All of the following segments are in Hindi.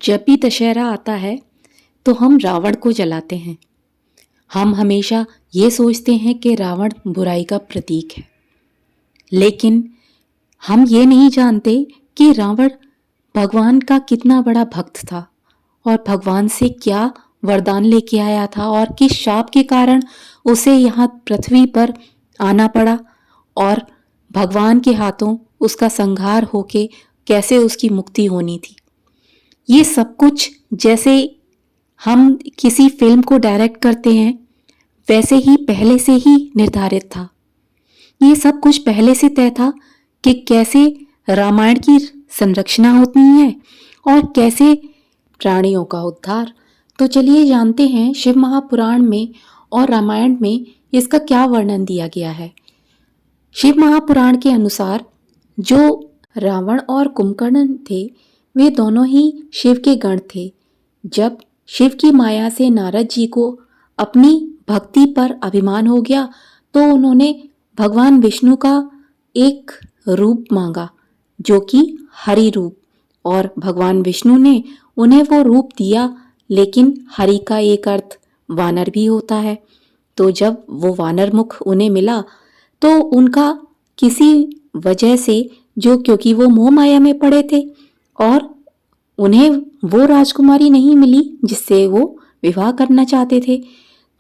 जब भी दशहरा आता है तो हम रावण को जलाते हैं। हम हमेशा ये सोचते हैं कि रावण बुराई का प्रतीक है, लेकिन हम ये नहीं जानते कि रावण भगवान का कितना बड़ा भक्त था और भगवान से क्या वरदान लेके आया था और किस शाप के कारण उसे यहाँ पृथ्वी पर आना पड़ा और भगवान के हाथों उसका संहार होके कैसे उसकी मुक्ति होनी थी। ये सब कुछ जैसे हम किसी फिल्म को डायरेक्ट करते हैं वैसे ही पहले से ही निर्धारित था। ये सब कुछ पहले से तय था कि कैसे रामायण की संरचना होती है और कैसे प्राणियों का उद्धार। तो चलिए जानते हैं शिव महापुराण में और रामायण में इसका क्या वर्णन दिया गया है। शिव महापुराण के अनुसार जो रावण और कुंभकर्ण थे वे दोनों ही शिव के गण थे। जब शिव की माया से नारद जी को अपनी भक्ति पर अभिमान हो गया तो उन्होंने भगवान विष्णु का एक रूप मांगा जो कि हरि रूप, और भगवान विष्णु ने उन्हें वो रूप दिया। लेकिन हरि का एक अर्थ वानर भी होता है, तो जब वो वानर मुख उन्हें मिला तो उनका किसी वजह से जो क्योंकि वो मोह माया में पड़े थे और उन्हें वो राजकुमारी नहीं मिली जिससे वो विवाह करना चाहते थे,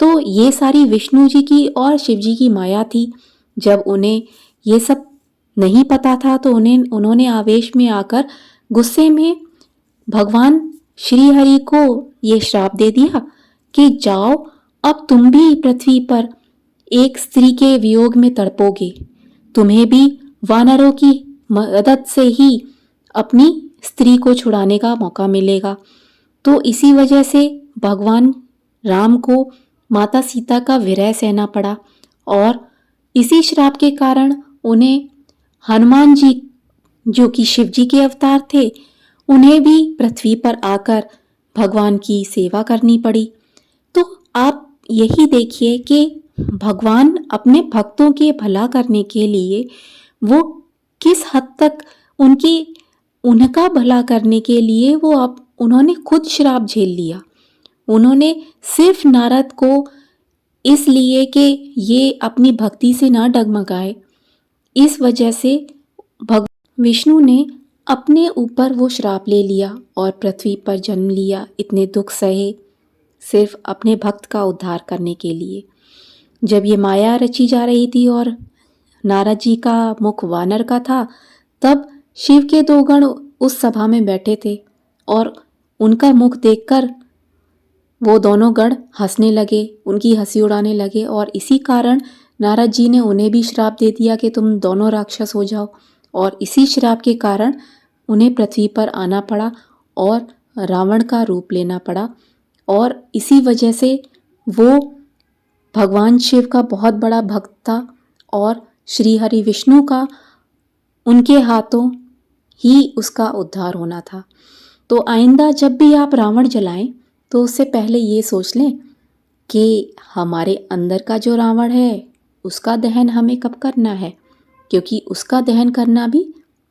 तो ये सारी विष्णु जी की और शिव जी की माया थी। जब उन्हें ये सब नहीं पता था तो उन्होंने आवेश में आकर गुस्से में भगवान श्री हरि को ये श्राप दे दिया कि जाओ, अब तुम भी पृथ्वी पर एक स्त्री के वियोग में तड़पोगे, तुम्हें भी वानरों की मदद से ही अपनी स्त्री को छुड़ाने का मौका मिलेगा। तो इसी वजह से भगवान राम को माता सीता का विरह सहना पड़ा और इसी श्राप के कारण उन्हें हनुमान जी जो कि शिव जी के अवतार थे उन्हें भी पृथ्वी पर आकर भगवान की सेवा करनी पड़ी। तो आप यही देखिए कि भगवान अपने भक्तों के भला करने के लिए वो किस हद तक उनका भला करने के लिए उन्होंने खुद श्राप झेल लिया। उन्होंने सिर्फ नारद को इसलिए कि ये अपनी भक्ति से ना डगमगाए, इस वजह से विष्णु ने अपने ऊपर वो श्राप ले लिया और पृथ्वी पर जन्म लिया, इतने दुख सहे सिर्फ अपने भक्त का उद्धार करने के लिए। जब ये माया रची जा रही थी और नारद जी का मुख वानर का था, तब शिव के दो गण उस सभा में बैठे थे और उनका मुख देखकर वो दोनों गण हंसने लगे, उनकी हंसी उड़ाने लगे और इसी कारण नारद जी ने उन्हें भी श्राप दे दिया कि तुम दोनों राक्षस हो जाओ। और इसी श्राप के कारण उन्हें पृथ्वी पर आना पड़ा और रावण का रूप लेना पड़ा, और इसी वजह से वो भगवान शिव का बहुत बड़ा भक्त था और श्री हरि विष्णु का उनके हाथों ही उसका उद्धार होना था। तो आइंदा जब भी आप रावण जलाएं तो उससे पहले ये सोच लें कि हमारे अंदर का जो रावण है उसका दहन हमें कब करना है, क्योंकि उसका दहन करना भी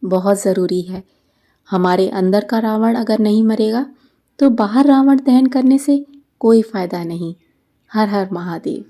बहुत ज़रूरी है। हमारे अंदर का रावण अगर नहीं मरेगा तो बाहर रावण दहन करने से कोई फ़ायदा नहीं। हर हर महादेव।